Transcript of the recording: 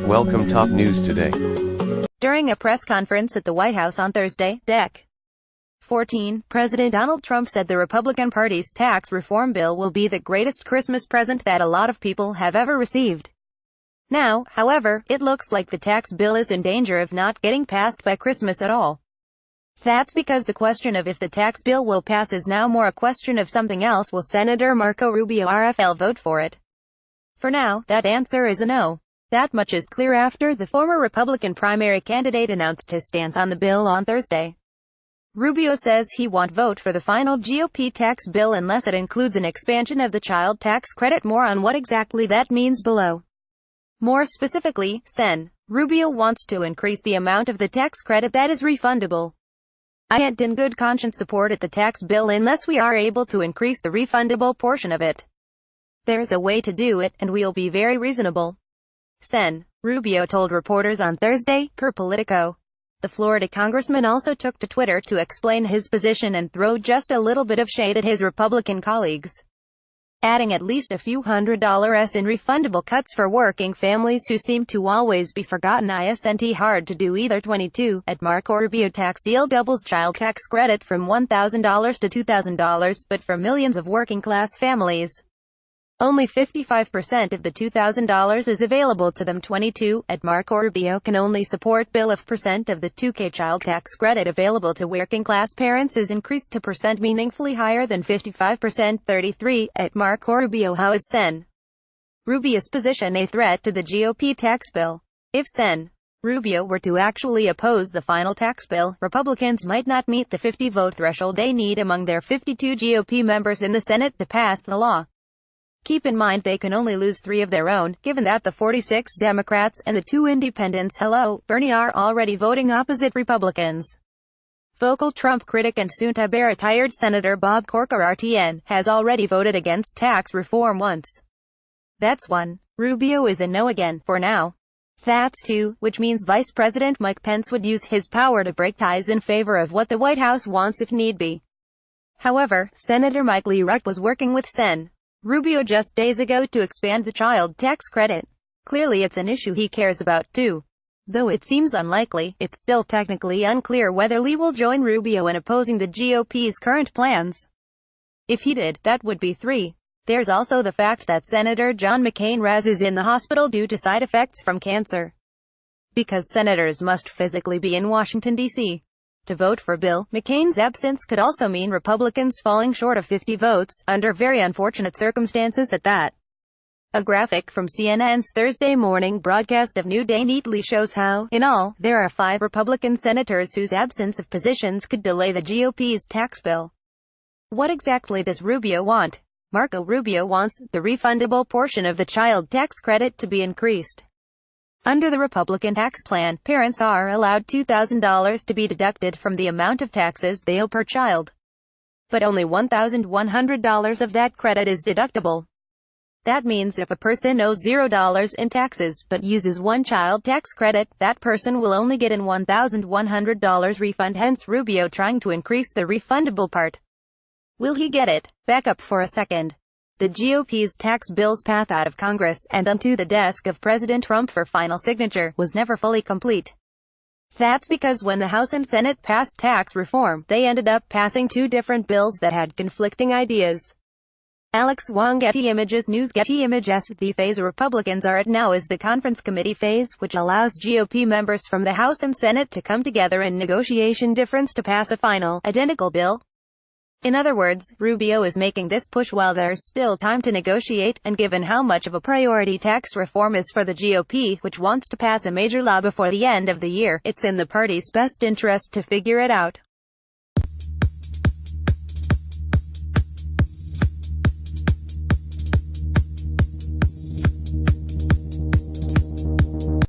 Welcome top news today. During a press conference at the White House on Thursday, Dec. 14, President Donald Trump said the Republican Party's tax reform bill will be the greatest Christmas present that a lot of people have ever received. Now, however, it looks like the tax bill is in danger of not getting passed by Christmas at all. That's because the question of if the tax bill will pass is now more a question of something else. Will Senator Marco Rubio RFL vote for it? For now, that answer is a no. That much is clear after the former Republican primary candidate announced his stance on the bill on Thursday. Rubio says he won't vote for the final GOP tax bill unless it includes an expansion of the child tax credit. More on what exactly that means below. More specifically, Sen. Rubio wants to increase the amount of the tax credit that is refundable. I can't in good conscience support the tax bill unless we are able to increase the refundable portion of it. There's a way to do it, and we'll be very reasonable. Sen. Rubio told reporters on Thursday, per Politico. The Florida congressman also took to Twitter to explain his position and throw just a little bit of shade at his Republican colleagues, adding at least a few $100s in refundable cuts for working families who seem to always be forgotten. Isn't hard to do either. 22, at Marco Rubio tax deal doubles child tax credit from $1,000 to $2,000, but for millions of working-class families, only 55% of the $2,000 is available to them. 22, at Marco Rubio can only support bill if % of the $2K child tax credit available to working-class parents is increased to % meaningfully higher than 55%. 33, at Marco Rubio how is Sen. Rubio's position a threat to the GOP tax bill? If Sen. Rubio were to actually oppose the final tax bill, Republicans might not meet the 50-vote threshold they need among their 52 GOP members in the Senate to pass the law. Keep in mind they can only lose 3 of their own, given that the 46 Democrats and the 2 independents Bernie are already voting opposite Republicans. Vocal Trump critic and soon-to-be retired Senator Bob Corker RTN has already voted against tax reform once. That's 1. Rubio is a no again, for now. That's 2, which means Vice President Mike Pence would use his power to break ties in favor of what the White House wants if need be. However, Senator Mike Lee Rutt was working with Sen. Rubio just days ago to expand the child tax credit. Clearly it's an issue he cares about too. Though it seems unlikely, it's still technically unclear whether Lee will join Rubio in opposing the GOP's current plans. If he did, that would be 3. There's also the fact that Senator John McCain is in the hospital due to side effects from cancer. Because senators must physically be in Washington, D.C. to vote for Bill McCain's absence could also mean Republicans falling short of 50 votes, under very unfortunate circumstances at that. A graphic from CNN's Thursday morning broadcast of New Day neatly shows how, in all, there are 5 Republican senators whose absence of positions could delay the GOP's tax bill. What exactly does Rubio want? Marco Rubio wants the refundable portion of the child tax credit to be increased. Under the Republican tax plan, parents are allowed $2,000 to be deducted from the amount of taxes they owe per child. But only $1,100 of that credit is deductible. That means if a person owes $0 in taxes but uses one child tax credit, that person will only get an $1,100 refund. Hence Rubio trying to increase the refundable part. Will he get it? Back up for a second. The GOP's tax bill's path out of Congress and onto the desk of President Trump for final signature was never fully complete. That's because when the House and Senate passed tax reform, they ended up passing 2 different bills that had conflicting ideas. Alex Wong, Getty Images News. Getty Images. The phase Republicans are at now is the conference committee phase, which allows GOP members from the House and Senate to come together in negotiation difference to pass a final, identical bill. In other words, Rubio is making this push while there's still time to negotiate, and given how much of a priority tax reform is for the GOP, which wants to pass a major law before the end of the year, it's in the party's best interest to figure it out.